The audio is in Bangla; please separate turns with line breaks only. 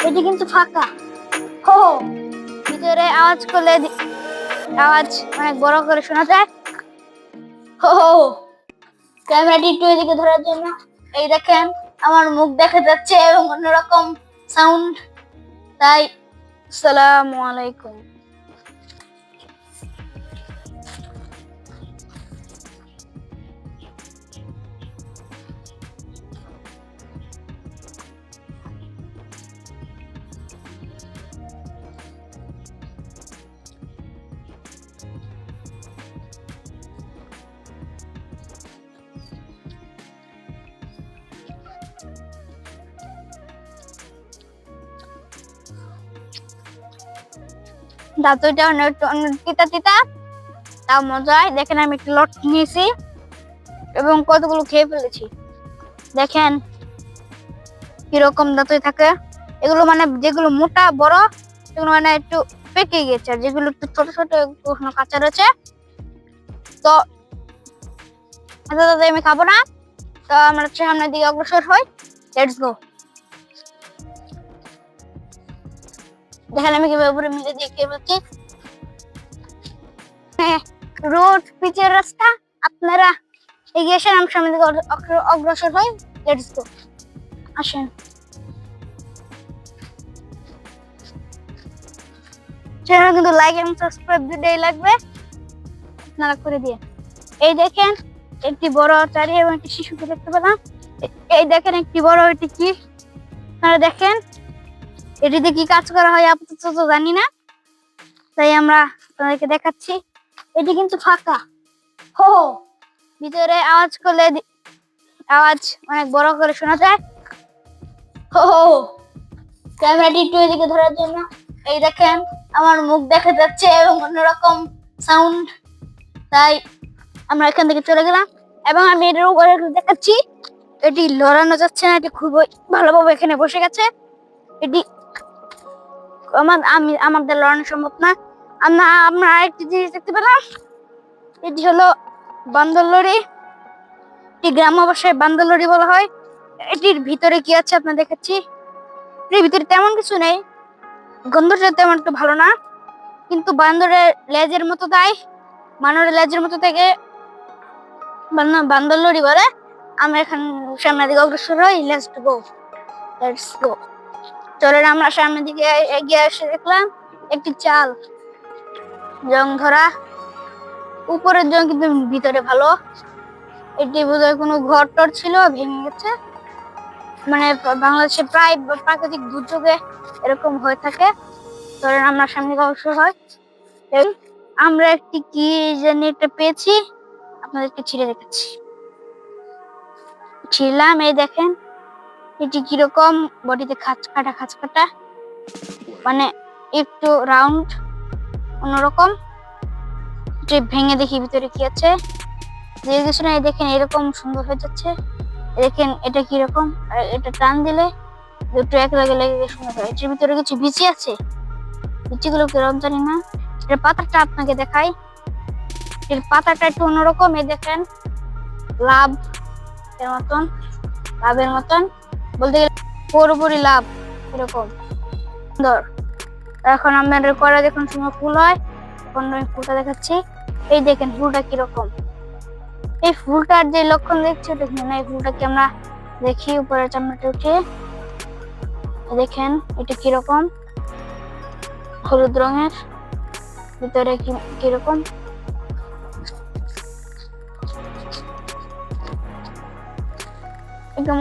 এটি কিন্তু ফাঁকা। হো, ভিতরে আওয়াজ করলে আওয়াজ অনেক বড় করে শোনা যায়। হো, ক্যামেরাটি একটু এদিকে ধরার জন্য এই দেখেন আমার মুখ দেখা যাচ্ছে এবং অন্যরকম সাউন্ড। তাই আসসালামু আলাইকুম। দাঁতটা অনেক তিতা তিতা, তাও মজায়। দেখেন আমি একটু লট নিয়েছি এবং কতগুলো খেয়ে ফেলেছি। দেখেন কিরকম দাঁতই থাকে। এগুলো মানে যেগুলো মোটা বড় সেগুলো মানে একটু পেকে গেছে, আর যেগুলো একটু ছোট ছোট এখনো কাঁচা রয়েছে। তো দাদা আমি খাবো না, তো আমরা সামনের দিকে অগ্রসর হই। Let's go. দেখেন আমি কিভাবে উপরে মিলে দিয়ে খেয়ে ফেলছি। হ্যাঁ, রোড পিচের রাস্তা, আপনারা এগিয়ে আসেন, আমি সামনের দিকে অগ্রসর হই। লেটস গো, আসেন। চ্যানেল কিন্তু লাইক এবং সাবস্ক্রাইব দুটোই লাগবে, আপনারা করে দিয়ে। এই দেখেন একটি বড় চারি এবং একটি শিশুকে দেখতে পেলাম। এই দেখেন একটি বড়, এটি কি আপনারা দেখেন। এটিতে কি কাজ করা হয় আপাতত তো জানি না, তাই আমরা আপনাদেরকে দেখাচ্ছি। এটি কিন্তু ফাঁকা। হো, ভিতরে আওয়াজ করলে আওয়াজ অনেক বড় করে শোনা যায়। হো, ক্যামেরাটি একটু এদিকে ধরার জন্য এই দেখেন আমার মুখ দেখা যাচ্ছে এবং অন্যরকম সাউন্ড। তাই আমরা এখান থেকে চলে গেলাম এবং আমি এটার উপরে দেখাচ্ছি। এটি লড়ানো যাচ্ছে না, এটি খুবই ভালোভাবে এখানে বসে গেছে। এটি আমাদের লড়ানো সম্ভব না। আমরা আরেকটি জিনিস দেখতে পেলাম, এটি হলো বান্দর লরি। এটি গ্রাম্য ভাষায় বান্দর লরি বলা হয়। এটির ভিতরে কি আছে আপনার দেখাচ্ছি। এর ভিতরে তেমন কিছু নেই, গন্ধটা তেমন একটু ভালো না, কিন্তু বান্দরের লেজের মতো তাই বানরের লেজের মতো থেকে বান্দর লরি বলে। আমরা এখন সামনের দিকে অগ্রসর হই। Let's go. চলেন আমরা সামনের দিকে এগিয়ে এসে দেখলাম একটি চাল জং ধরা, উপরের জং কিন্তু ভিতরে ভালো। এটি বোধহয় কোনো ঘর টর ছিল, ভেঙে গেছে। মানে বাংলাদেশে প্রায় প্রাকৃতিক দুর্যোগে এরকম হয়ে থাকে। চলেন আমরা সামনে দিকে অগ্রসর হই। আমরা একটি কি জানি একটা পেয়েছি, আপনাদেরকে ছিঁড়ে দেখাচ্ছি। ছিলাম, এই দেখেন এটি কিরকম, বডিতে খাঁচ কাটা, মানে একটু রাউন্ড অন্যরকম। এটি ভেঙে দেখি ভিতরে কি আছে। কিছু না, দেখেন এরকম সুন্দর হয়ে যাচ্ছে। দেখেন এটা কিরকম, আর এটা টান দিলে দুটো এক লাগে লেগে সুন্দর হয়। এটার ভিতরে কিছু বিচি আছে, বিচিগুলো কিরকম জানি না। এর পাতাটা আপনাকে দেখাই, এর পাতাটা একটু অন্যরকম। এই দেখেন লাভের মতন বলতে গেলে পুরোপুরি লাভ এরকম সুন্দর। এখন আমাদের করা যখন সময় ফুল হয় তখন আমি ফুলটা দেখাচ্ছি। এই দেখেন ফুলটা কিরকম। এই ফুলটার যে লক্ষণ দেখছি দেখুন, এই ফুলটাকে আমরা দেখি উপরে চামড়াটা উঠে। দেখেন এটা কিরকম, হলুদ রঙের, ভিতরে কিরকম। একদম